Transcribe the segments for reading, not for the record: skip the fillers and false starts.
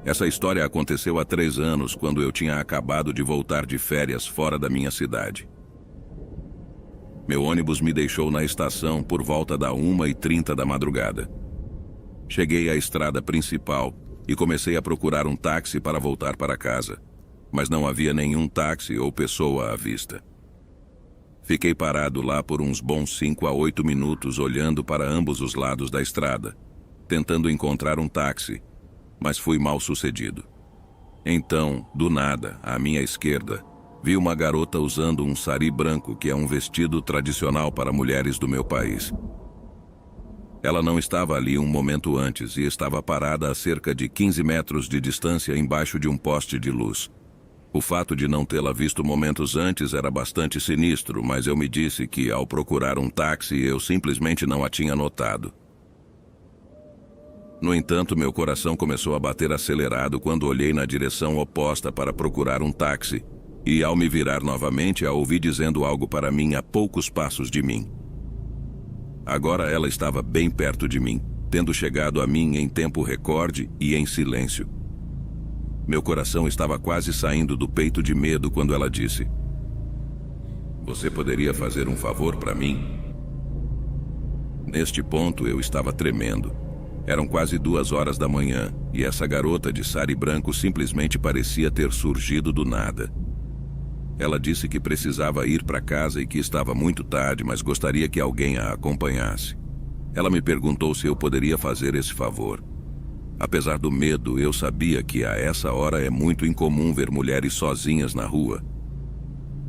Essa história aconteceu há 3 anos, quando eu tinha acabado de voltar de férias fora da minha cidade. Meu ônibus me deixou na estação por volta da 1h30 da madrugada. Cheguei à estrada principal e comecei a procurar um táxi para voltar para casa, mas não havia nenhum táxi ou pessoa à vista. Fiquei parado lá por uns bons 5 a 8 minutos olhando para ambos os lados da estrada, tentando encontrar um táxi, mas fui mal sucedido. Então, do nada, à minha esquerda, vi uma garota usando um sari branco, que é um vestido tradicional para mulheres do meu país. Ela não estava ali um momento antes e estava parada a cerca de 15 metros de distância embaixo de um poste de luz. O fato de não tê-la visto momentos antes era bastante sinistro, mas eu me disse que, ao procurar um táxi, eu simplesmente não a tinha notado. No entanto, meu coração começou a bater acelerado quando olhei na direção oposta para procurar um táxi, e ao me virar novamente, a ouvi dizendo algo para mim a poucos passos de mim. Agora ela estava bem perto de mim, tendo chegado a mim em tempo recorde e em silêncio. Meu coração estava quase saindo do peito de medo quando ela disse: "Você poderia fazer um favor para mim?" Neste ponto eu estava tremendo. Eram quase 2 horas da manhã, e essa garota de sari branco simplesmente parecia ter surgido do nada. Ela disse que precisava ir para casa e que estava muito tarde, mas gostaria que alguém a acompanhasse. Ela me perguntou se eu poderia fazer esse favor. Apesar do medo, eu sabia que a essa hora é muito incomum ver mulheres sozinhas na rua,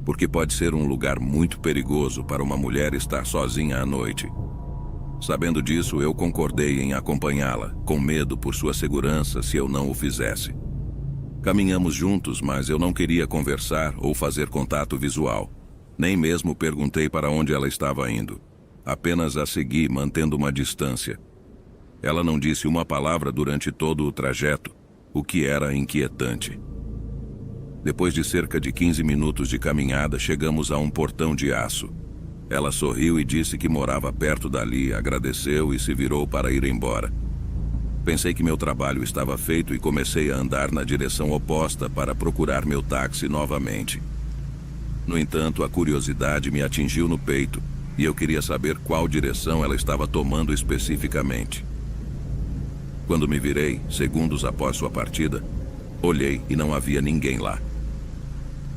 porque pode ser um lugar muito perigoso para uma mulher estar sozinha à noite. Sabendo disso, eu concordei em acompanhá-la, com medo por sua segurança se eu não o fizesse. Caminhamos juntos, mas eu não queria conversar ou fazer contato visual. Nem mesmo perguntei para onde ela estava indo. Apenas a segui, mantendo uma distância. Ela não disse uma palavra durante todo o trajeto, o que era inquietante. Depois de cerca de 15 minutos de caminhada, chegamos a um portão de aço. Ela sorriu e disse que morava perto dali, agradeceu e se virou para ir embora. Pensei que meu trabalho estava feito e comecei a andar na direção oposta para procurar meu táxi novamente. No entanto, a curiosidade me atingiu no peito e eu queria saber qual direção ela estava tomando especificamente. Quando me virei, segundos após sua partida, olhei e não havia ninguém lá.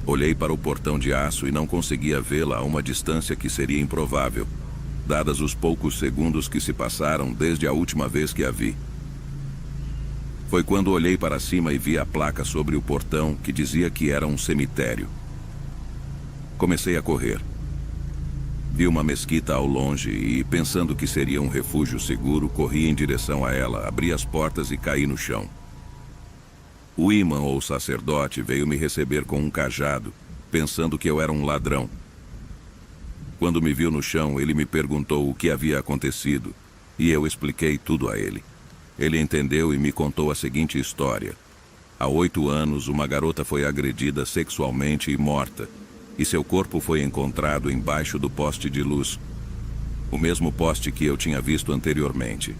Olhei para o portão de aço e não conseguia vê-la a uma distância que seria improvável, dadas os poucos segundos que se passaram desde a última vez que a vi. Foi quando olhei para cima e vi a placa sobre o portão que dizia que era um cemitério. Comecei a correr. Vi uma mesquita ao longe e, pensando que seria um refúgio seguro, corri em direção a ela, abri as portas e caí no chão. O imã ou sacerdote veio me receber com um cajado, pensando que eu era um ladrão. Quando me viu no chão, ele me perguntou o que havia acontecido, e eu expliquei tudo a ele. Ele entendeu e me contou a seguinte história. Há 8 anos, uma garota foi agredida sexualmente e morta, e seu corpo foi encontrado embaixo do poste de luz, o mesmo poste que eu tinha visto anteriormente.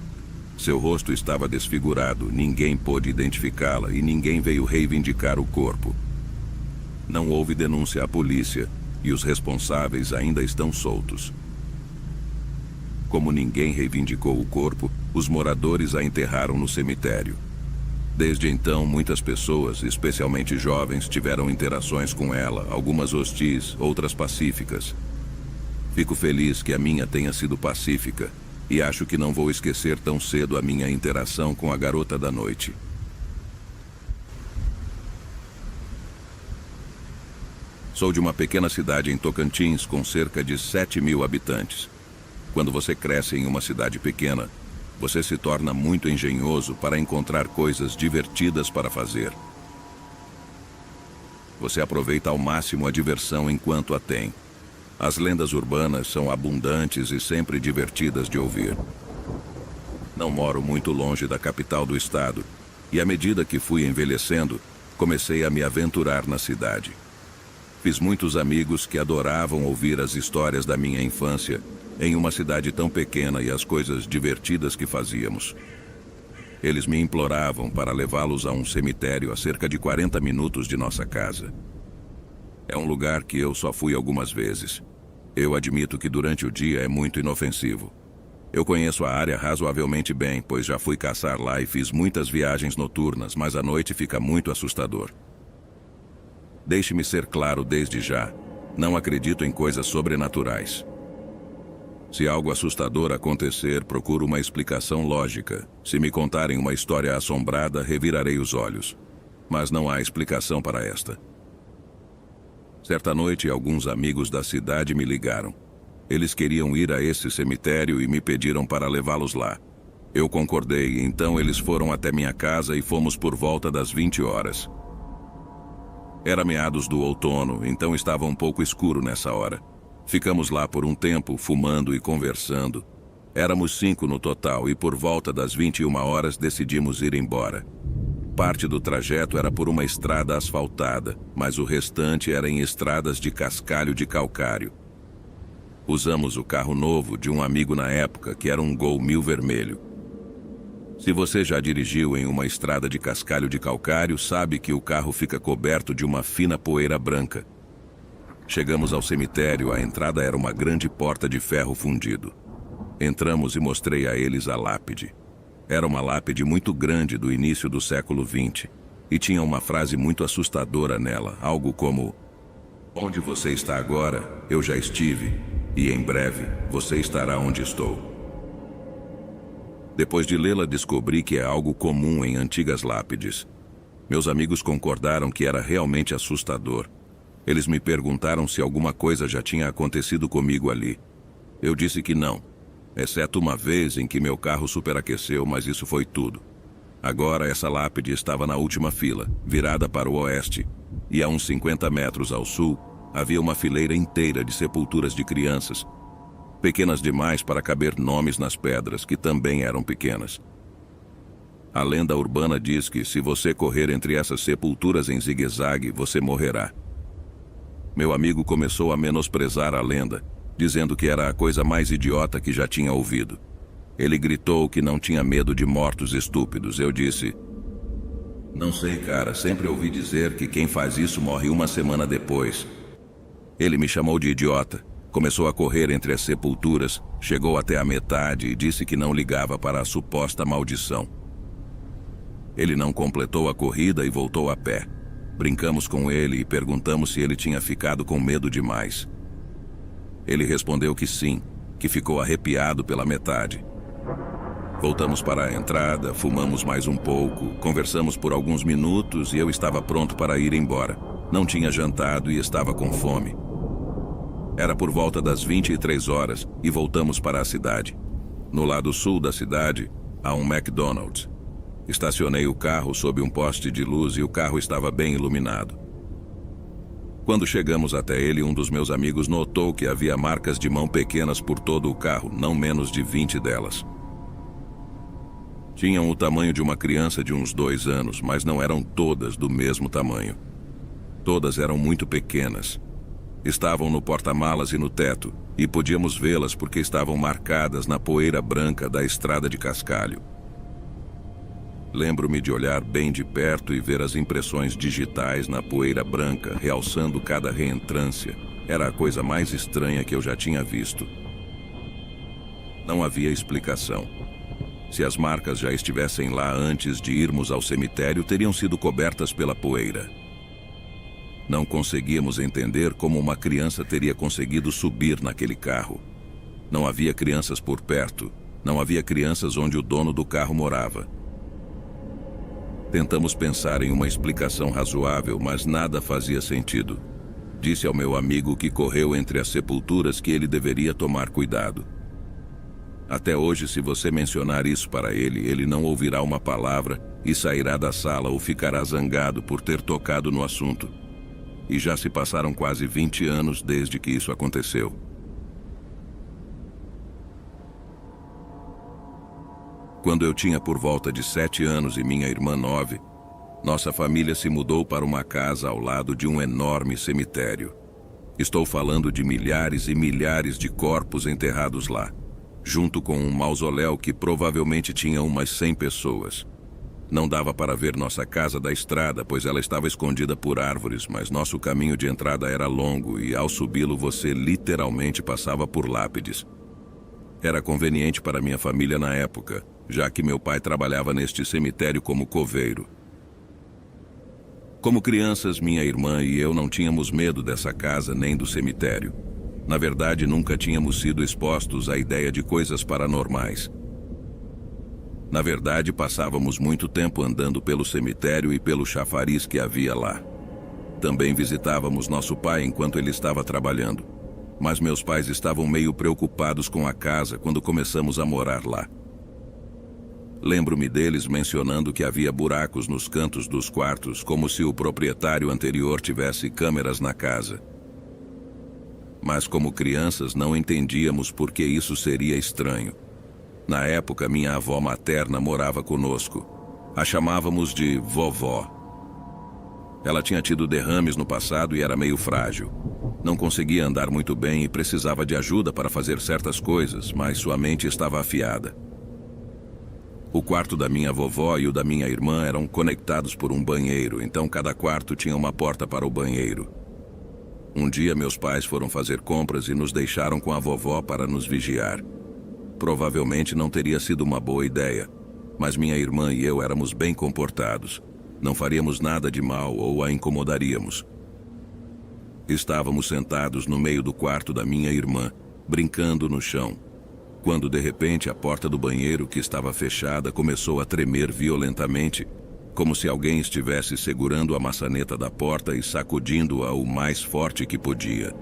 Seu rosto estava desfigurado, ninguém pôde identificá-la e ninguém veio reivindicar o corpo. Não houve denúncia à polícia e os responsáveis ainda estão soltos. Como ninguém reivindicou o corpo, os moradores a enterraram no cemitério. Desde então, muitas pessoas, especialmente jovens, tiveram interações com ela, algumas hostis, outras pacíficas. Fico feliz que a minha tenha sido pacífica, e acho que não vou esquecer tão cedo a minha interação com a garota da noite. Sou de uma pequena cidade em Tocantins com cerca de 7.000 habitantes. Quando você cresce em uma cidade pequena, você se torna muito engenhoso para encontrar coisas divertidas para fazer. Você aproveita ao máximo a diversão enquanto a tem. As lendas urbanas são abundantes e sempre divertidas de ouvir. Não moro muito longe da capital do estado, e à medida que fui envelhecendo, comecei a me aventurar na cidade. Fiz muitos amigos que adoravam ouvir as histórias da minha infância em uma cidade tão pequena e as coisas divertidas que fazíamos. Eles me imploravam para levá-los a um cemitério a cerca de 40 minutos de nossa casa. É um lugar que eu só fui algumas vezes. Eu admito que durante o dia é muito inofensivo. Eu conheço a área razoavelmente bem, pois já fui caçar lá e fiz muitas viagens noturnas, mas à noite fica muito assustador. Deixe-me ser claro desde já. Não acredito em coisas sobrenaturais. Se algo assustador acontecer, procuro uma explicação lógica. Se me contarem uma história assombrada, revirarei os olhos. Mas não há explicação para esta. Certa noite, alguns amigos da cidade me ligaram. Eles queriam ir a esse cemitério e me pediram para levá-los lá. Eu concordei, então eles foram até minha casa e fomos por volta das 20 horas. Era meados do outono, então estava um pouco escuro nessa hora. Ficamos lá por um tempo, fumando e conversando. Éramos 5 no total e por volta das 21 horas decidimos ir embora. Parte do trajeto era por uma estrada asfaltada, mas o restante era em estradas de cascalho de calcário. Usamos o carro novo de um amigo na época, que era um Gol 1000 vermelho. Se você já dirigiu em uma estrada de cascalho de calcário, sabe que o carro fica coberto de uma fina poeira branca. Chegamos ao cemitério, a entrada era uma grande porta de ferro fundido. Entramos e mostrei a eles a lápide. Era uma lápide muito grande do início do século XX, e tinha uma frase muito assustadora nela, algo como: "Onde você está agora, eu já estive, e em breve você estará onde estou." Depois de lê-la, descobri que é algo comum em antigas lápides. Meus amigos concordaram que era realmente assustador. Eles me perguntaram se alguma coisa já tinha acontecido comigo ali. Eu disse que não, exceto uma vez em que meu carro superaqueceu, mas isso foi tudo. Agora essa lápide estava na última fila, virada para o oeste, e a uns 50 metros ao sul, havia uma fileira inteira de sepulturas de crianças, pequenas demais para caber nomes nas pedras, que também eram pequenas. A lenda urbana diz que se você correr entre essas sepulturas em zigue-zague, você morrerá. Meu amigo começou a menosprezar a lenda, dizendo que era a coisa mais idiota que já tinha ouvido. Ele gritou que não tinha medo de mortos estúpidos. Eu disse: "Não sei, cara, sempre ouvi dizer que quem faz isso morre uma semana depois." Ele me chamou de idiota, começou a correr entre as sepulturas, chegou até a metade e disse que não ligava para a suposta maldição. Ele não completou a corrida e voltou a pé. Brincamos com ele e perguntamos se ele tinha ficado com medo demais. Ele respondeu que sim, que ficou arrepiado pela metade. Voltamos para a entrada, fumamos mais um pouco, conversamos por alguns minutos e eu estava pronto para ir embora. Não tinha jantado e estava com fome. Era por volta das 23 horas e voltamos para a cidade. No lado sul da cidade, há um McDonald's. Estacionei o carro sob um poste de luz e o carro estava bem iluminado. Quando chegamos até ele, um dos meus amigos notou que havia marcas de mão pequenas por todo o carro, não menos de 20 delas. Tinham o tamanho de uma criança de uns 2 anos, mas não eram todas do mesmo tamanho. Todas eram muito pequenas. Estavam no porta-malas e no teto, e podíamos vê-las porque estavam marcadas na poeira branca da estrada de cascalho. Lembro-me de olhar bem de perto e ver as impressões digitais na poeira branca, realçando cada reentrância. Era a coisa mais estranha que eu já tinha visto. Não havia explicação. Se as marcas já estivessem lá antes de irmos ao cemitério, teriam sido cobertas pela poeira. Não conseguíamos entender como uma criança teria conseguido subir naquele carro. Não havia crianças por perto. Não havia crianças onde o dono do carro morava. Tentamos pensar em uma explicação razoável, mas nada fazia sentido. Disse ao meu amigo que correu entre as sepulturas que ele deveria tomar cuidado. Até hoje, se você mencionar isso para ele, ele não ouvirá uma palavra e sairá da sala ou ficará zangado por ter tocado no assunto. E já se passaram quase 20 anos desde que isso aconteceu. Quando eu tinha por volta de 7 anos e minha irmã 9, nossa família se mudou para uma casa ao lado de um enorme cemitério. Estou falando de milhares e milhares de corpos enterrados lá, junto com um mausoléu que provavelmente tinha umas 100 pessoas. Não dava para ver nossa casa da estrada, pois ela estava escondida por árvores, mas nosso caminho de entrada era longo e, ao subi-lo, você literalmente passava por lápides. Era conveniente para minha família na época, já que meu pai trabalhava neste cemitério como coveiro. Como crianças, minha irmã e eu não tínhamos medo dessa casa nem do cemitério. Na verdade, nunca tínhamos sido expostos à ideia de coisas paranormais. Na verdade, passávamos muito tempo andando pelo cemitério e pelo chafariz que havia lá. Também visitávamos nosso pai enquanto ele estava trabalhando. Mas meus pais estavam meio preocupados com a casa quando começamos a morar lá. Lembro-me deles mencionando que havia buracos nos cantos dos quartos, como se o proprietário anterior tivesse câmeras na casa. Mas como crianças não entendíamos por que isso seria estranho. Na época, minha avó materna morava conosco. A chamávamos de vovó. Ela tinha tido derrames no passado e era meio frágil. Não conseguia andar muito bem e precisava de ajuda para fazer certas coisas, mas sua mente estava afiada. O quarto da minha vovó e o da minha irmã eram conectados por um banheiro, então cada quarto tinha uma porta para o banheiro. Um dia meus pais foram fazer compras e nos deixaram com a vovó para nos vigiar. Provavelmente não teria sido uma boa ideia, mas minha irmã e eu éramos bem comportados. Não faríamos nada de mal ou a incomodaríamos. Estávamos sentados no meio do quarto da minha irmã, brincando no chão, quando de repente a porta do banheiro, que estava fechada, começou a tremer violentamente, como se alguém estivesse segurando a maçaneta da porta e sacudindo-a o mais forte que podia.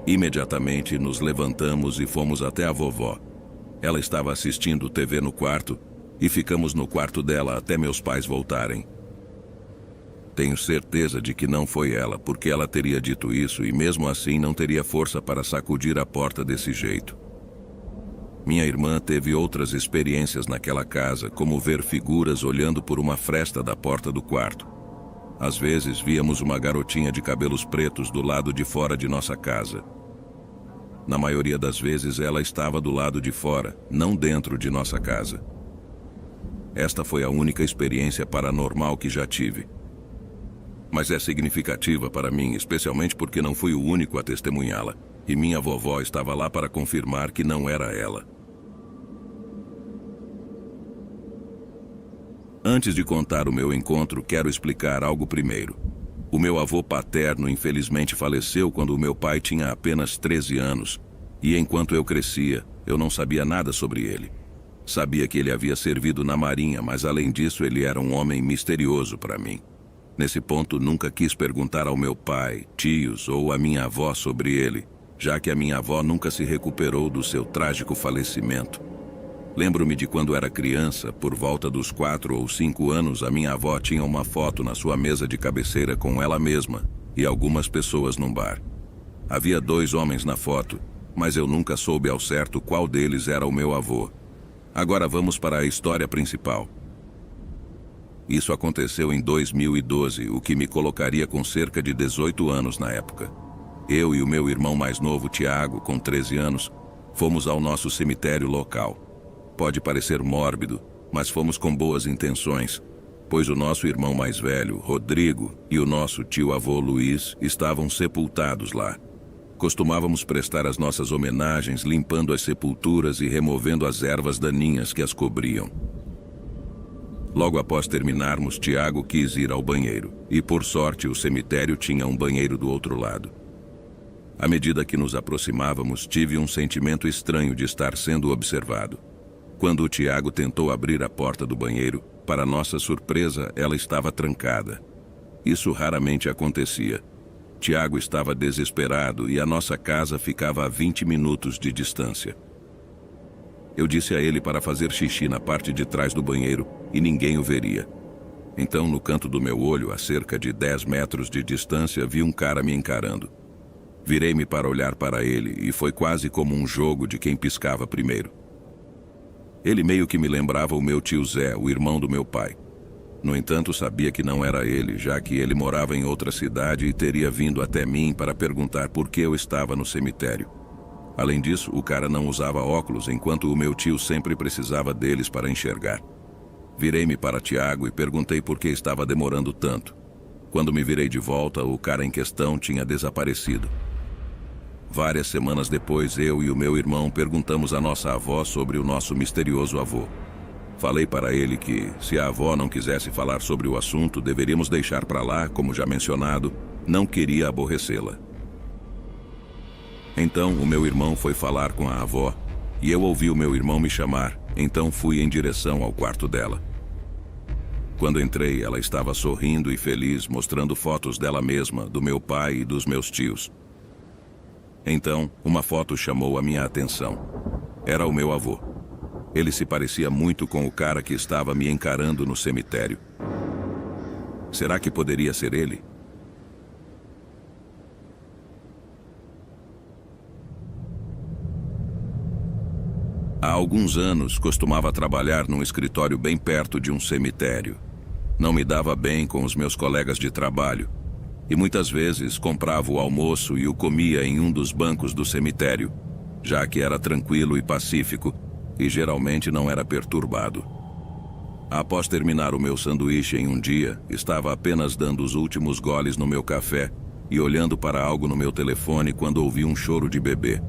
Imediatamente nos levantamos e fomos até a vovó. Ela estava assistindo TV no quarto e ficamos no quarto dela até meus pais voltarem. Tenho certeza de que não foi ela, porque ela teria dito isso e mesmo assim não teria força para sacudir a porta desse jeito. Minha irmã teve outras experiências naquela casa, como ver figuras olhando por uma fresta da porta do quarto. Às vezes víamos uma garotinha de cabelos pretos do lado de fora de nossa casa. Na maioria das vezes ela estava do lado de fora, não dentro de nossa casa. Esta foi a única experiência paranormal que já tive. Mas é significativa para mim, especialmente porque não fui o único a testemunhá-la, e minha vovó estava lá para confirmar que não era ela. Antes de contar o meu encontro, quero explicar algo primeiro. O meu avô paterno infelizmente faleceu quando o meu pai tinha apenas 13 anos, e enquanto eu crescia, eu não sabia nada sobre ele. Sabia que ele havia servido na marinha, mas além disso ele era um homem misterioso para mim. Nesse ponto, nunca quis perguntar ao meu pai, tios ou à minha avó sobre ele, já que a minha avó nunca se recuperou do seu trágico falecimento. Lembro-me de quando era criança, por volta dos 4 ou 5 anos, a minha avó tinha uma foto na sua mesa de cabeceira com ela mesma e algumas pessoas num bar. Havia 2 homens na foto, mas eu nunca soube ao certo qual deles era o meu avô. Agora vamos para a história principal. Isso aconteceu em 2012, o que me colocaria com cerca de 18 anos na época. Eu e o meu irmão mais novo, Tiago, com 13 anos, fomos ao nosso cemitério local. Pode parecer mórbido, mas fomos com boas intenções, pois o nosso irmão mais velho, Rodrigo, e o nosso tio-avô Luiz estavam sepultados lá. Costumávamos prestar as nossas homenagens limpando as sepulturas e removendo as ervas daninhas que as cobriam. Logo após terminarmos, Tiago quis ir ao banheiro, e por sorte o cemitério tinha um banheiro do outro lado. À medida que nos aproximávamos, tive um sentimento estranho de estar sendo observado. Quando o Tiago tentou abrir a porta do banheiro, para nossa surpresa, ela estava trancada. Isso raramente acontecia. Tiago estava desesperado e a nossa casa ficava a 20 minutos de distância. Eu disse a ele para fazer xixi na parte de trás do banheiro e ninguém o veria. Então, no canto do meu olho, a cerca de 10 metros de distância, vi um cara me encarando. Virei-me para olhar para ele e foi quase como um jogo de quem piscava primeiro. Ele meio que me lembrava o meu tio Zé, o irmão do meu pai. No entanto, sabia que não era ele, já que ele morava em outra cidade e teria vindo até mim para perguntar por que eu estava no cemitério. Além disso, o cara não usava óculos, enquanto o meu tio sempre precisava deles para enxergar. Virei-me para Tiago e perguntei por que estava demorando tanto. Quando me virei de volta, o cara em questão tinha desaparecido. Várias semanas depois, eu e o meu irmão perguntamos à nossa avó sobre o nosso misterioso avô. Falei para ele que, se a avó não quisesse falar sobre o assunto, deveríamos deixar para lá, como já mencionado, não queria aborrecê-la. Então, o meu irmão foi falar com a avó, e eu ouvi o meu irmão me chamar, então fui em direção ao quarto dela. Quando entrei, ela estava sorrindo e feliz, mostrando fotos dela mesma, do meu pai e dos meus tios. Então, uma foto chamou a minha atenção. Era o meu avô. Ele se parecia muito com o cara que estava me encarando no cemitério. Será que poderia ser ele? Há alguns anos, costumava trabalhar num escritório bem perto de um cemitério. Não me dava bem com os meus colegas de trabalho, e muitas vezes comprava o almoço e o comia em um dos bancos do cemitério, já que era tranquilo e pacífico, e geralmente não era perturbado. Após terminar o meu sanduíche em um dia, estava apenas dando os últimos goles no meu café e olhando para algo no meu telefone quando ouvi um choro de bebê.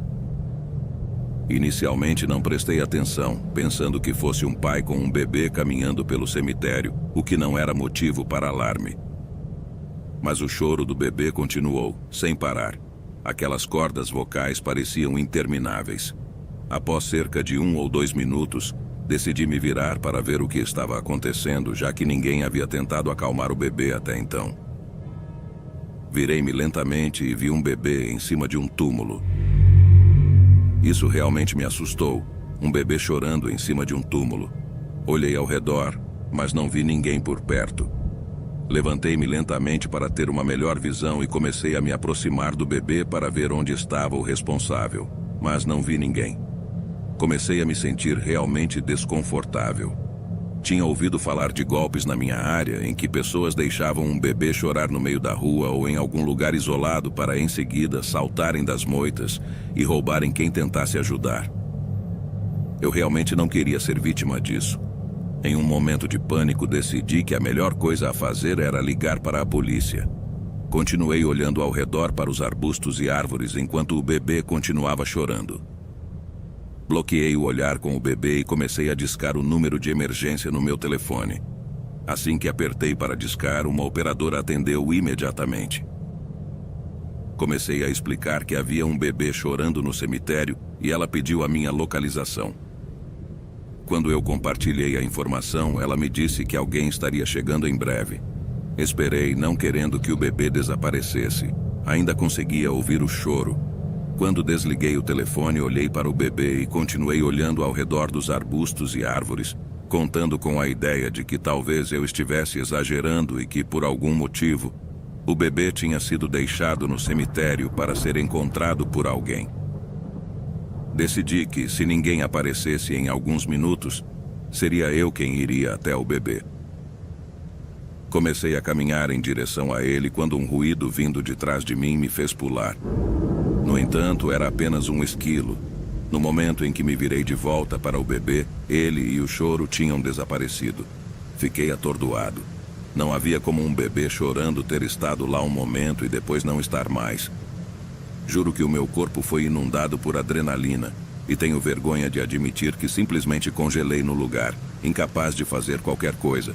Inicialmente não prestei atenção, pensando que fosse um pai com um bebê caminhando pelo cemitério, o que não era motivo para alarme. Mas o choro do bebê continuou, sem parar. Aquelas cordas vocais pareciam intermináveis. Após cerca de 1 ou 2 minutos, decidi me virar para ver o que estava acontecendo, já que ninguém havia tentado acalmar o bebê até então. Virei-me lentamente e vi um bebê em cima de um túmulo. Isso realmente me assustou, um bebê chorando em cima de um túmulo. Olhei ao redor, mas não vi ninguém por perto. Levantei-me lentamente para ter uma melhor visão e comecei a me aproximar do bebê para ver onde estava o responsável, mas não vi ninguém. Comecei a me sentir realmente desconfortável. Tinha ouvido falar de golpes na minha área em que pessoas deixavam um bebê chorar no meio da rua ou em algum lugar isolado para em seguida saltarem das moitas e roubarem quem tentasse ajudar. Eu realmente não queria ser vítima disso. Em um momento de pânico, decidi que a melhor coisa a fazer era ligar para a polícia. Continuei olhando ao redor para os arbustos e árvores enquanto o bebê continuava chorando. Bloqueei o olhar com o bebê e comecei a discar o número de emergência no meu telefone. Assim que apertei para discar, uma operadora atendeu imediatamente. Comecei a explicar que havia um bebê chorando no cemitério e ela pediu a minha localização. Quando eu compartilhei a informação, ela me disse que alguém estaria chegando em breve. Esperei, não querendo que o bebê desaparecesse. Ainda conseguia ouvir o choro. Quando desliguei o telefone, olhei para o bebê e continuei olhando ao redor dos arbustos e árvores, contando com a ideia de que talvez eu estivesse exagerando e que, por algum motivo, o bebê tinha sido deixado no cemitério para ser encontrado por alguém. Decidi que, se ninguém aparecesse em alguns minutos, seria eu quem iria até o bebê. Comecei a caminhar em direção a ele quando um ruído vindo de trás de mim me fez pular. No entanto, era apenas um esquilo. No momento em que me virei de volta para o bebê, ele e o choro tinham desaparecido. Fiquei atordoado. Não havia como um bebê chorando ter estado lá um momento e depois não estar mais. Juro que o meu corpo foi inundado por adrenalina e tenho vergonha de admitir que simplesmente congelei no lugar, incapaz de fazer qualquer coisa.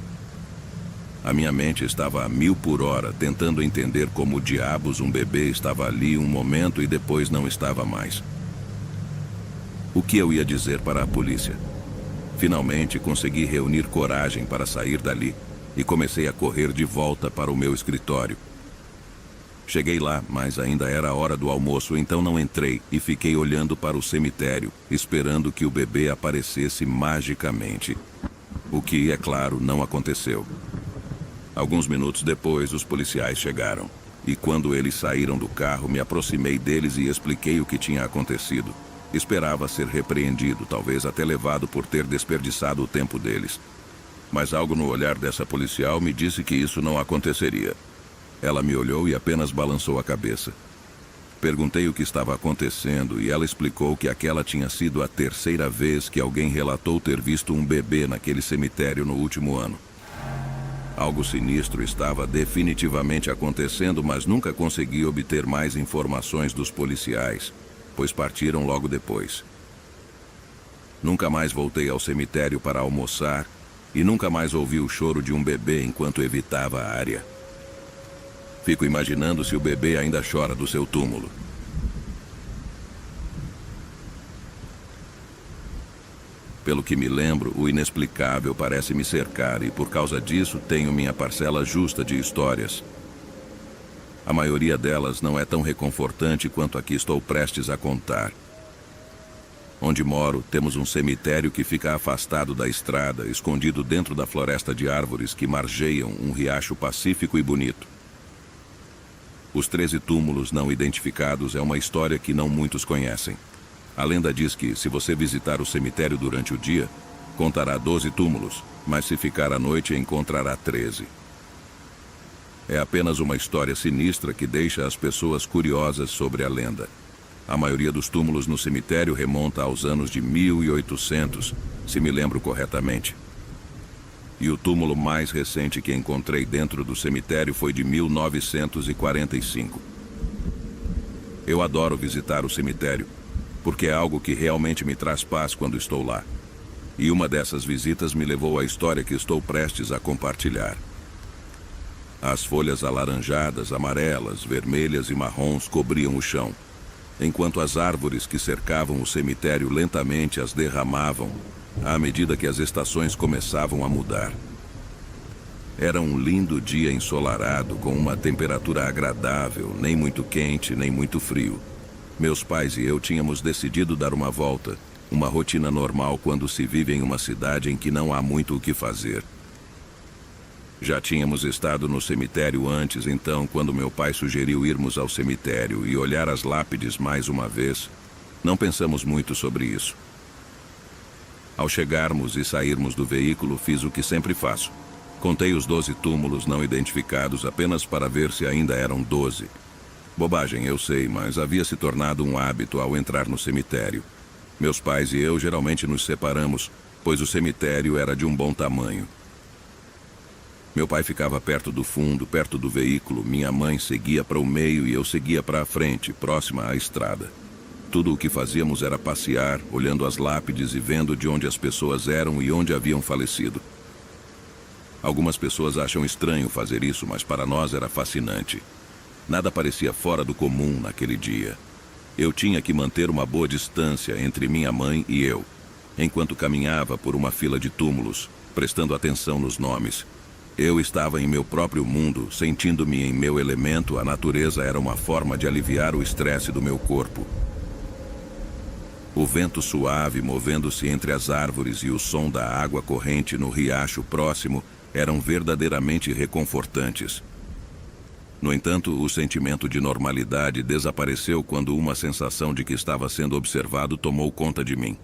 A minha mente estava a 1000 por hora, tentando entender como diabos um bebê estava ali um momento e depois não estava mais. O que eu ia dizer para a polícia? Finalmente consegui reunir coragem para sair dali e comecei a correr de volta para o meu escritório. Cheguei lá, mas ainda era a hora do almoço, então não entrei e fiquei olhando para o cemitério, esperando que o bebê aparecesse magicamente. O que, é claro, não aconteceu. Alguns minutos depois, os policiais chegaram. E quando eles saíram do carro, me aproximei deles e expliquei o que tinha acontecido. Esperava ser repreendido, talvez até levado por ter desperdiçado o tempo deles. Mas algo no olhar dessa policial me disse que isso não aconteceria. Ela me olhou e apenas balançou a cabeça. Perguntei o que estava acontecendo e ela explicou que aquela tinha sido a terceira vez que alguém relatou ter visto um bebê naquele cemitério no último ano. Algo sinistro estava definitivamente acontecendo, mas nunca consegui obter mais informações dos policiais, pois partiram logo depois. Nunca mais voltei ao cemitério para almoçar e nunca mais ouvi o choro de um bebê enquanto evitava a área. Fico imaginando se o bebê ainda chora do seu túmulo. Pelo que me lembro, o inexplicável parece me cercar e, por causa disso, tenho minha parcela justa de histórias. A maioria delas não é tão reconfortante quanto a que estou prestes a contar. Onde moro, temos um cemitério que fica afastado da estrada, escondido dentro da floresta de árvores que margeiam um riacho pacífico e bonito. Os 13 túmulos não identificados é uma história que não muitos conhecem. A lenda diz que, se você visitar o cemitério durante o dia, contará 12 túmulos, mas se ficar à noite, encontrará 13. É apenas uma história sinistra que deixa as pessoas curiosas sobre a lenda. A maioria dos túmulos no cemitério remonta aos anos de 1800, se me lembro corretamente. E o túmulo mais recente que encontrei dentro do cemitério foi de 1945. Eu adoro visitar o cemitério, porque é algo que realmente me traz paz quando estou lá. E uma dessas visitas me levou à história que estou prestes a compartilhar. As folhas alaranjadas, amarelas, vermelhas e marrons cobriam o chão, enquanto as árvores que cercavam o cemitério lentamente as derramavam à medida que as estações começavam a mudar. Era um lindo dia ensolarado, com uma temperatura agradável, nem muito quente, nem muito frio. Meus pais e eu tínhamos decidido dar uma volta, uma rotina normal quando se vive em uma cidade em que não há muito o que fazer. Já tínhamos estado no cemitério antes, então, quando meu pai sugeriu irmos ao cemitério e olhar as lápides mais uma vez, não pensamos muito sobre isso. Ao chegarmos e sairmos do veículo, fiz o que sempre faço. Contei os 12 túmulos não identificados apenas para ver se ainda eram 12. Bobagem, eu sei, mas havia se tornado um hábito ao entrar no cemitério. Meus pais e eu geralmente nos separamos, pois o cemitério era de um bom tamanho. Meu pai ficava perto do fundo, perto do veículo, minha mãe seguia para o meio e eu seguia para a frente, próxima à estrada. Tudo o que fazíamos era passear, olhando as lápides e vendo de onde as pessoas eram e onde haviam falecido. Algumas pessoas acham estranho fazer isso, mas para nós era fascinante. Nada parecia fora do comum naquele dia. Eu tinha que manter uma boa distância entre minha mãe e eu, enquanto caminhava por uma fila de túmulos, prestando atenção nos nomes. Eu estava em meu próprio mundo, sentindo-me em meu elemento. A natureza era uma forma de aliviar o estresse do meu corpo. O vento suave movendo-se entre as árvores e o som da água corrente no riacho próximo eram verdadeiramente reconfortantes. No entanto, o sentimento de normalidade desapareceu quando uma sensação de que estava sendo observado tomou conta de mim.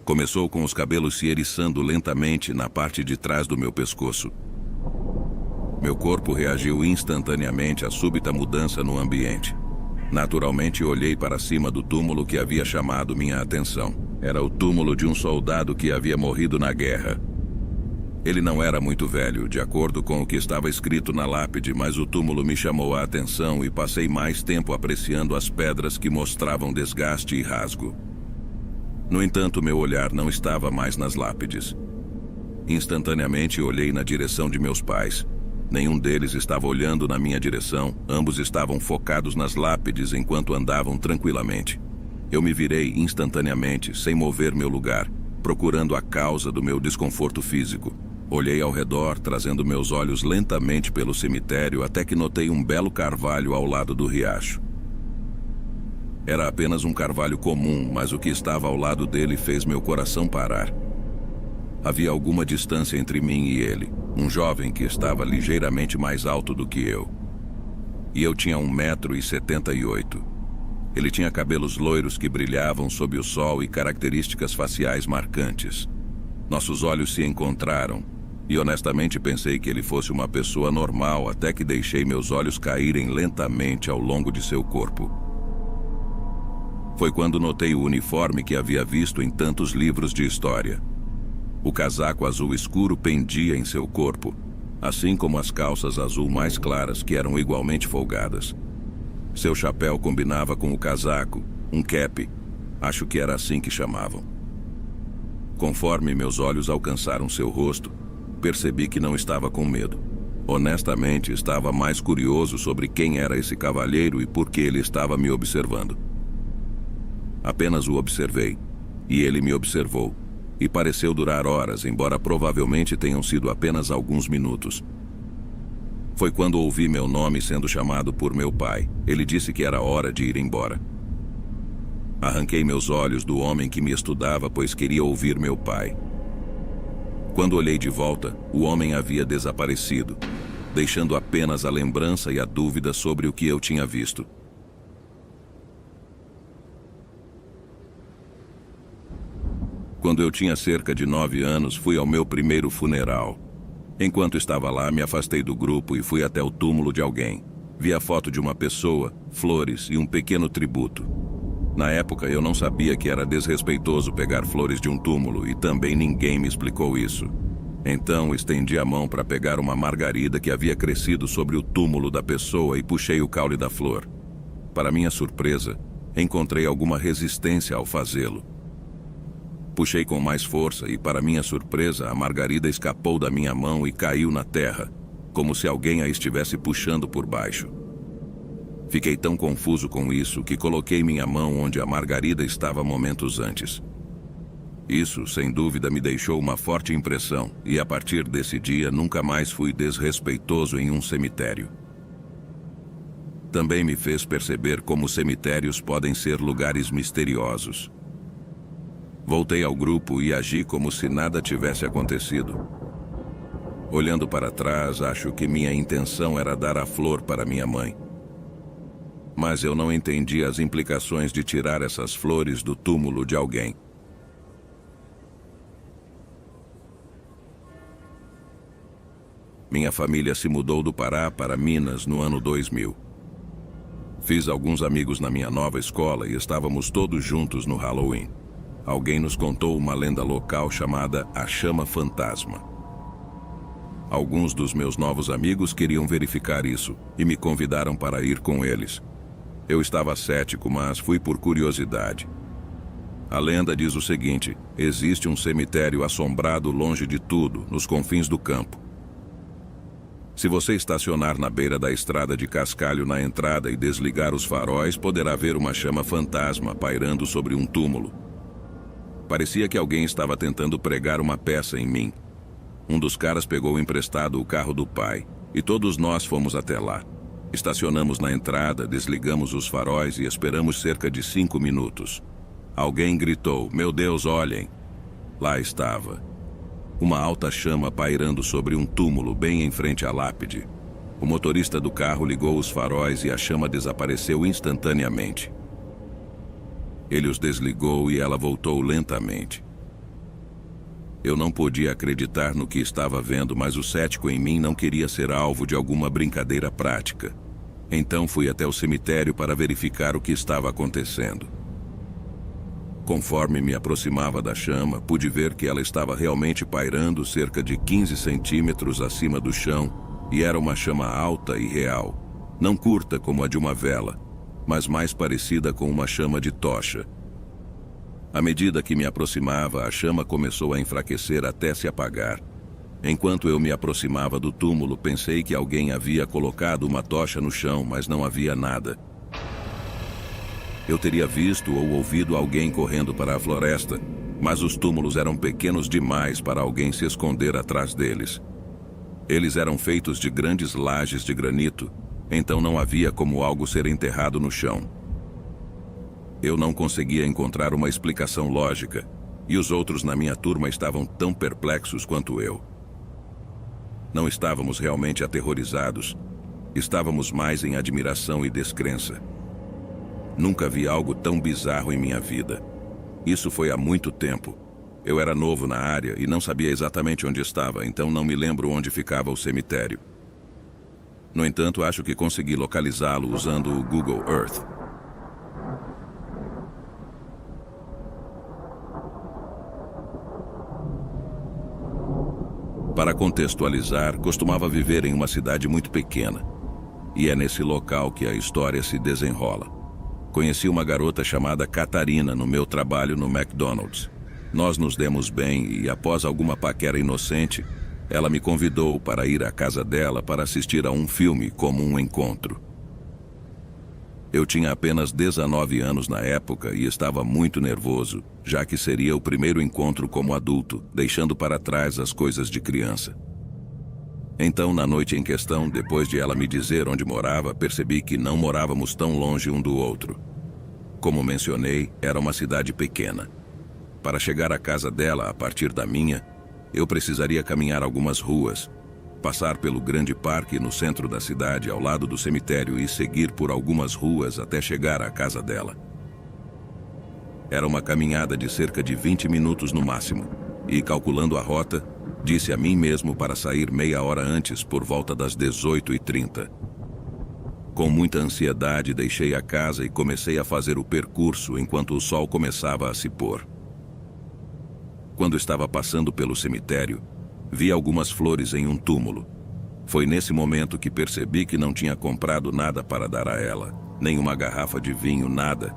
Começou com os cabelos se eriçando lentamente na parte de trás do meu pescoço. Meu corpo reagiu instantaneamente à súbita mudança no ambiente. Naturalmente, olhei para cima do túmulo que havia chamado minha atenção. Era o túmulo de um soldado que havia morrido na guerra. Ele não era muito velho, de acordo com o que estava escrito na lápide, mas o túmulo me chamou a atenção e passei mais tempo apreciando as pedras que mostravam desgaste e rasgo. No entanto, meu olhar não estava mais nas lápides. Instantaneamente, olhei na direção de meus pais. Nenhum deles estava olhando na minha direção, ambos estavam focados nas lápides enquanto andavam tranquilamente. Eu me virei instantaneamente, sem mover meu lugar, procurando a causa do meu desconforto físico. Olhei ao redor, trazendo meus olhos lentamente pelo cemitério, até que notei um belo carvalho ao lado do riacho. Era apenas um carvalho comum, mas o que estava ao lado dele fez meu coração parar. Havia alguma distância entre mim e ele, um jovem que estava ligeiramente mais alto do que eu. E eu tinha 1,78 m. Ele tinha cabelos loiros que brilhavam sob o sol e características faciais marcantes. Nossos olhos se encontraram, e honestamente pensei que ele fosse uma pessoa normal até que deixei meus olhos caírem lentamente ao longo de seu corpo. Foi quando notei o uniforme que havia visto em tantos livros de história. O casaco azul escuro pendia em seu corpo, assim como as calças azul mais claras, que eram igualmente folgadas. Seu chapéu combinava com o casaco, um cap, acho que era assim que chamavam. Conforme meus olhos alcançaram seu rosto, percebi que não estava com medo. Honestamente, estava mais curioso sobre quem era esse cavalheiro e por que ele estava me observando. Apenas o observei, e ele me observou, e pareceu durar horas, embora provavelmente tenham sido apenas alguns minutos. Foi quando ouvi meu nome sendo chamado por meu pai. Ele disse que era hora de ir embora. Arranquei meus olhos do homem que me estudava, pois queria ouvir meu pai. Quando olhei de volta, o homem havia desaparecido, deixando apenas a lembrança e a dúvida sobre o que eu tinha visto. Quando eu tinha cerca de 9 anos, fui ao meu primeiro funeral. Enquanto estava lá, me afastei do grupo e fui até o túmulo de alguém. Vi a foto de uma pessoa, flores e um pequeno tributo. Na época, eu não sabia que era desrespeitoso pegar flores de um túmulo e também ninguém me explicou isso. Então, estendi a mão para pegar uma margarida que havia crescido sobre o túmulo da pessoa e puxei o caule da flor. Para minha surpresa, encontrei alguma resistência ao fazê-lo. Puxei com mais força e, para minha surpresa, a margarida escapou da minha mão e caiu na terra, como se alguém a estivesse puxando por baixo. Fiquei tão confuso com isso que coloquei minha mão onde a margarida estava momentos antes. Isso, sem dúvida, me deixou uma forte impressão e, a partir desse dia, nunca mais fui desrespeitoso em um cemitério. Também me fez perceber como cemitérios podem ser lugares misteriosos. Voltei ao grupo e agi como se nada tivesse acontecido. Olhando para trás, acho que minha intenção era dar a flor para minha mãe. Mas eu não entendi as implicações de tirar essas flores do túmulo de alguém. Minha família se mudou do Pará para Minas no ano 2000. Fiz alguns amigos na minha nova escola e estávamos todos juntos no Halloween. Alguém nos contou uma lenda local chamada A Chama Fantasma. Alguns dos meus novos amigos queriam verificar isso e me convidaram para ir com eles. Eu estava cético, mas fui por curiosidade. A lenda diz o seguinte: existe um cemitério assombrado longe de tudo, nos confins do campo. Se você estacionar na beira da estrada de cascalho na entrada e desligar os faróis, poderá ver uma chama fantasma pairando sobre um túmulo. Parecia que alguém estava tentando pregar uma peça em mim. Um dos caras pegou emprestado o carro do pai, e todos nós fomos até lá. Estacionamos na entrada, desligamos os faróis e esperamos cerca de 5 minutos. Alguém gritou: "Meu Deus, olhem!" Lá estava. Uma alta chama pairando sobre um túmulo bem em frente à lápide. O motorista do carro ligou os faróis e a chama desapareceu instantaneamente. Ele os desligou e ela voltou lentamente. Eu não podia acreditar no que estava vendo, mas o cético em mim não queria ser alvo de alguma brincadeira prática. Então fui até o cemitério para verificar o que estava acontecendo. Conforme me aproximava da chama, pude ver que ela estava realmente pairando cerca de 15 centímetros acima do chão, e era uma chama alta e real, não curta como a de uma vela, mas mais parecida com uma chama de tocha. À medida que me aproximava, a chama começou a enfraquecer até se apagar. Enquanto eu me aproximava do túmulo, pensei que alguém havia colocado uma tocha no chão, mas não havia nada. Eu teria visto ou ouvido alguém correndo para a floresta, mas os túmulos eram pequenos demais para alguém se esconder atrás deles. Eles eram feitos de grandes lajes de granito, então não havia como algo ser enterrado no chão. Eu não conseguia encontrar uma explicação lógica, e os outros na minha turma estavam tão perplexos quanto eu. Não estávamos realmente aterrorizados, estávamos mais em admiração e descrença. Nunca vi algo tão bizarro em minha vida. Isso foi há muito tempo. Eu era novo na área e não sabia exatamente onde estava, então não me lembro onde ficava o cemitério. No entanto, acho que consegui localizá-lo usando o Google Earth. Para contextualizar, costumava viver em uma cidade muito pequena. E é nesse local que a história se desenrola. Conheci uma garota chamada Catarina no meu trabalho no McDonald's. Nós nos demos bem e, após alguma paquera inocente, ela me convidou para ir à casa dela para assistir a um filme como um encontro. Eu tinha apenas 19 anos na época e estava muito nervoso, já que seria o primeiro encontro como adulto, deixando para trás as coisas de criança. Então, na noite em questão, depois de ela me dizer onde morava, percebi que não morávamos tão longe um do outro. Como mencionei, era uma cidade pequena. Para chegar à casa dela a partir da minha, eu precisaria caminhar algumas ruas, passar pelo grande parque no centro da cidade, ao lado do cemitério, e seguir por algumas ruas até chegar à casa dela. Era uma caminhada de cerca de 20 minutos no máximo, e calculando a rota, disse a mim mesmo para sair meia hora antes, por volta das 18h30. Com muita ansiedade, deixei a casa e comecei a fazer o percurso enquanto o sol começava a se pôr. Quando estava passando pelo cemitério, vi algumas flores em um túmulo. Foi nesse momento que percebi que não tinha comprado nada para dar a ela, nem uma garrafa de vinho, nada.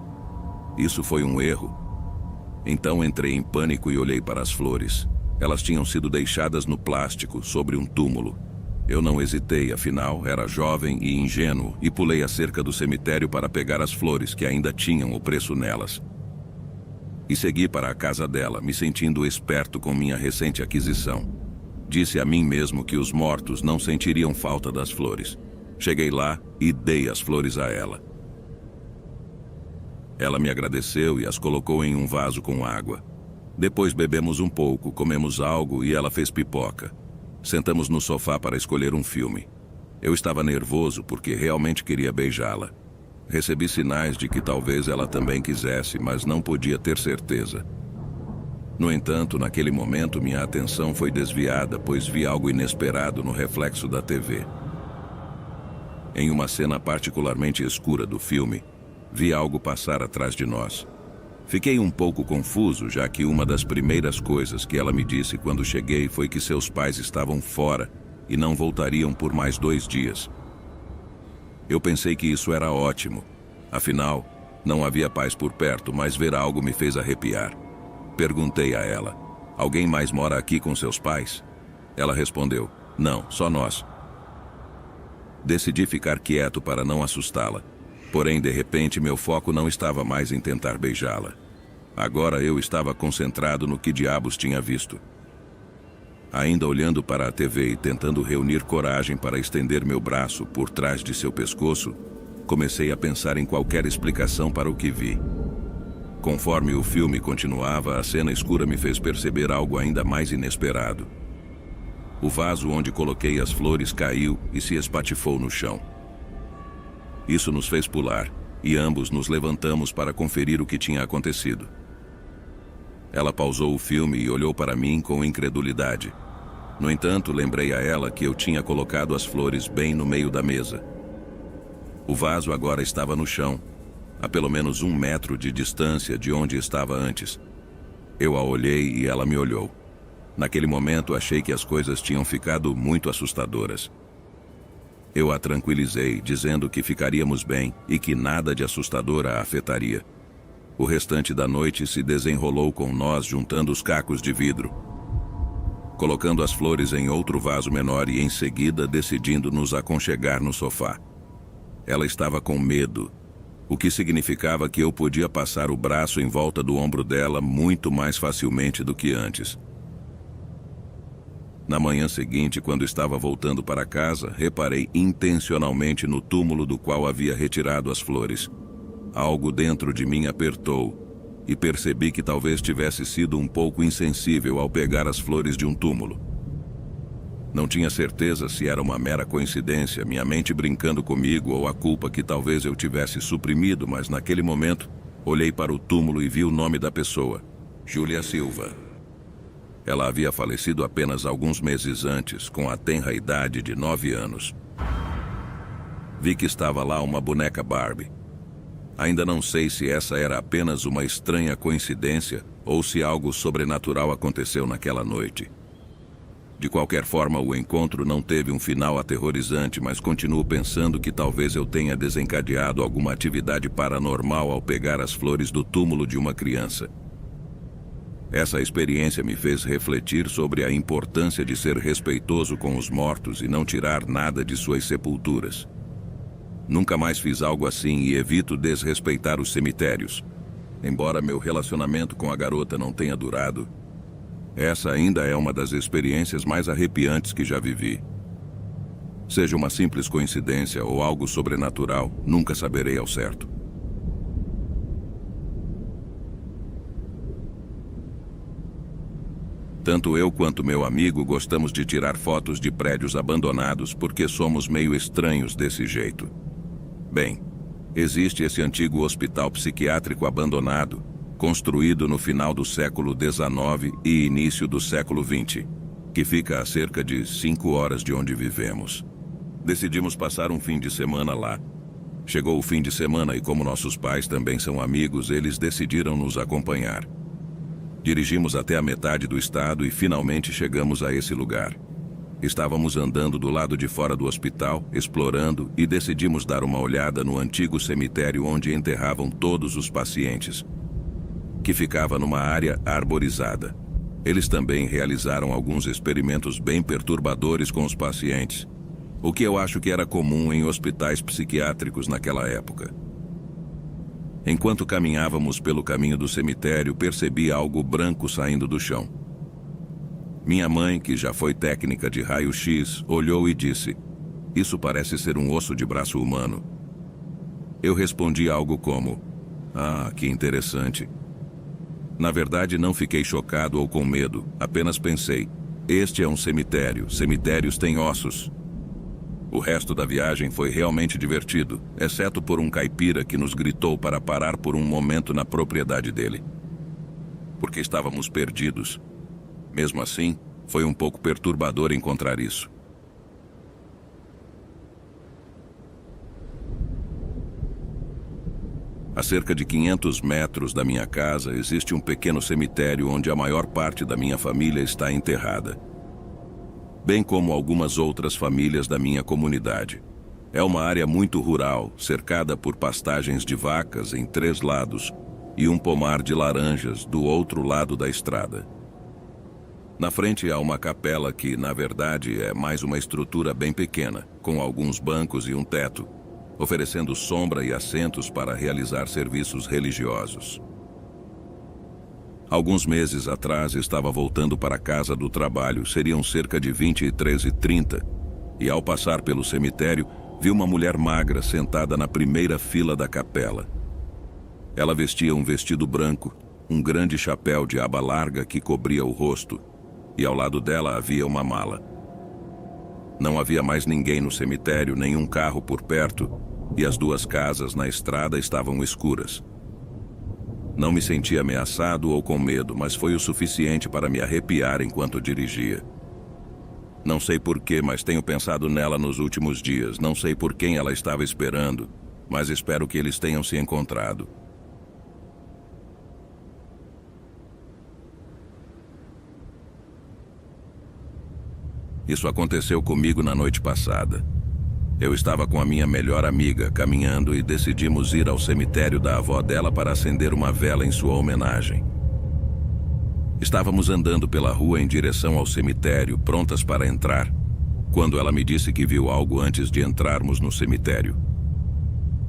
Isso foi um erro. Então entrei em pânico e olhei para as flores. Elas tinham sido deixadas no plástico, sobre um túmulo. Eu não hesitei, afinal, era jovem e ingênuo, e pulei a cerca do cemitério para pegar as flores que ainda tinham o preço nelas. E segui para a casa dela, me sentindo esperto com minha recente aquisição. Disse a mim mesmo que os mortos não sentiriam falta das flores. Cheguei lá e dei as flores a ela. Ela me agradeceu e as colocou em um vaso com água. Depois bebemos um pouco, comemos algo e ela fez pipoca. Sentamos no sofá para escolher um filme. Eu estava nervoso porque realmente queria beijá-la. Recebi sinais de que talvez ela também quisesse, mas não podia ter certeza. No entanto, naquele momento minha atenção foi desviada, pois vi algo inesperado no reflexo da TV. Em uma cena particularmente escura do filme, vi algo passar atrás de nós. Fiquei um pouco confuso, já que uma das primeiras coisas que ela me disse quando cheguei foi que seus pais estavam fora e não voltariam por mais 2 dias. Eu pensei que isso era ótimo. Afinal, não havia paz por perto, mas ver algo me fez arrepiar. Perguntei a ela: alguém mais mora aqui com seus pais? Ela respondeu: não, só nós. Decidi ficar quieto para não assustá-la. Porém, de repente, meu foco não estava mais em tentar beijá-la. Agora eu estava concentrado no que diabos tinha visto. Ainda olhando para a TV e tentando reunir coragem para estender meu braço por trás de seu pescoço, comecei a pensar em qualquer explicação para o que vi. Conforme o filme continuava, a cena escura me fez perceber algo ainda mais inesperado. O vaso onde coloquei as flores caiu e se espatifou no chão. Isso nos fez pular, e ambos nos levantamos para conferir o que tinha acontecido. Ela pausou o filme e olhou para mim com incredulidade. No entanto, lembrei a ela que eu tinha colocado as flores bem no meio da mesa. O vaso agora estava no chão, a pelo menos 1 metro de distância de onde estava antes. Eu a olhei e ela me olhou. Naquele momento, achei que as coisas tinham ficado muito assustadoras. Eu a tranquilizei, dizendo que ficaríamos bem e que nada de assustador a afetaria. O restante da noite se desenrolou com nós juntando os cacos de vidro, colocando as flores em outro vaso menor e em seguida decidindo nos aconchegar no sofá. Ela estava com medo, o que significava que eu podia passar o braço em volta do ombro dela muito mais facilmente do que antes. Na manhã seguinte, quando estava voltando para casa, reparei intencionalmente no túmulo do qual havia retirado as flores. Algo dentro de mim apertou, e percebi que talvez tivesse sido um pouco insensível ao pegar as flores de um túmulo. Não tinha certeza se era uma mera coincidência, minha mente brincando comigo, ou a culpa que talvez eu tivesse suprimido, mas naquele momento, olhei para o túmulo e vi o nome da pessoa: Júlia Silva. Ela havia falecido apenas alguns meses antes, com a tenra idade de 9 anos. Vi que estava lá uma boneca Barbie. Ainda não sei se essa era apenas uma estranha coincidência ou se algo sobrenatural aconteceu naquela noite. De qualquer forma, o encontro não teve um final aterrorizante, mas continuo pensando que talvez eu tenha desencadeado alguma atividade paranormal ao pegar as flores do túmulo de uma criança. Essa experiência me fez refletir sobre a importância de ser respeitoso com os mortos e não tirar nada de suas sepulturas. Nunca mais fiz algo assim e evito desrespeitar os cemitérios. Embora meu relacionamento com a garota não tenha durado, essa ainda é uma das experiências mais arrepiantes que já vivi. Seja uma simples coincidência ou algo sobrenatural, nunca saberei ao certo. Tanto eu quanto meu amigo gostamos de tirar fotos de prédios abandonados porque somos meio estranhos desse jeito. Bem, existe esse antigo hospital psiquiátrico abandonado, construído no final do século XIX e início do século XX, que fica a cerca de 5 horas de onde vivemos. Decidimos passar um fim de semana lá. Chegou o fim de semana e, como nossos pais também são amigos, eles decidiram nos acompanhar. Dirigimos até a metade do estado e finalmente chegamos a esse lugar. Estávamos andando do lado de fora do hospital, explorando, e decidimos dar uma olhada no antigo cemitério onde enterravam todos os pacientes, que ficava numa área arborizada. Eles também realizaram alguns experimentos bem perturbadores com os pacientes, o que eu acho que era comum em hospitais psiquiátricos naquela época. Enquanto caminhávamos pelo caminho do cemitério, percebi algo branco saindo do chão. Minha mãe, que já foi técnica de raio-x, olhou e disse: "Isso parece ser um osso de braço humano." Eu respondi algo como: "Ah, que interessante." Na verdade, não fiquei chocado ou com medo, apenas pensei: este é um cemitério, cemitérios têm ossos. O resto da viagem foi realmente divertido, exceto por um caipira que nos gritou para parar por um momento na propriedade dele, porque estávamos perdidos. Mesmo assim, foi um pouco perturbador encontrar isso. A cerca de 500 metros da minha casa existe um pequeno cemitério onde a maior parte da minha família está enterrada, bem como algumas outras famílias da minha comunidade. É uma área muito rural, cercada por pastagens de vacas em 3 lados e um pomar de laranjas do outro lado da estrada. Na frente há uma capela que, na verdade, é mais uma estrutura bem pequena, com alguns bancos e um teto, oferecendo sombra e assentos para realizar serviços religiosos. Alguns meses atrás estava voltando para a casa do trabalho, seriam cerca de 23h30, e ao passar pelo cemitério, vi uma mulher magra sentada na primeira fila da capela. Ela vestia um vestido branco, um grande chapéu de aba larga que cobria o rosto, e ao lado dela havia uma mala. Não havia mais ninguém no cemitério, nenhum carro por perto, e as 2 casas na estrada estavam escuras. Não me senti ameaçado ou com medo, mas foi o suficiente para me arrepiar enquanto dirigia. Não sei porquê, mas tenho pensado nela nos últimos dias. Não sei por quem ela estava esperando, mas espero que eles tenham se encontrado. Isso aconteceu comigo na noite passada. Eu estava com a minha melhor amiga caminhando e decidimos ir ao cemitério da avó dela para acender uma vela em sua homenagem. Estávamos andando pela rua em direção ao cemitério, prontas para entrar, quando ela me disse que viu algo antes de entrarmos no cemitério.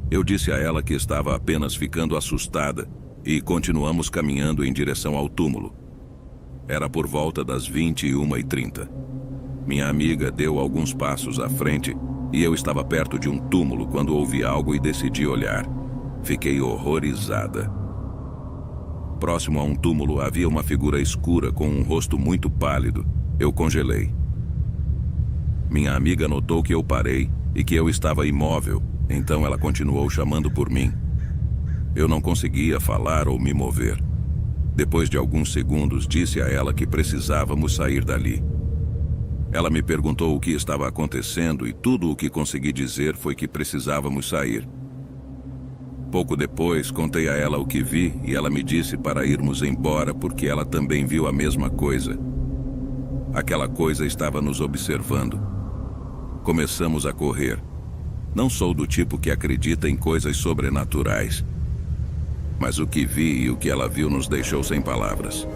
Eu disse a ela que estava apenas ficando assustada e continuamos caminhando em direção ao túmulo. Era por volta das 21h30. Minha amiga deu alguns passos à frente e eu estava perto de um túmulo quando ouvi algo e decidi olhar. Fiquei horrorizada. Próximo a um túmulo havia uma figura escura com um rosto muito pálido. Eu congelei. Minha amiga notou que eu parei e que eu estava imóvel, então ela continuou chamando por mim. Eu não conseguia falar ou me mover. Depois de alguns segundos, disse a ela que precisávamos sair dali. Ela me perguntou o que estava acontecendo e tudo o que consegui dizer foi que precisávamos sair. Pouco depois, contei a ela o que vi e ela me disse para irmos embora porque ela também viu a mesma coisa. Aquela coisa estava nos observando. Começamos a correr. Não sou do tipo que acredita em coisas sobrenaturais. Mas o que vi e o que ela viu nos deixou sem palavras.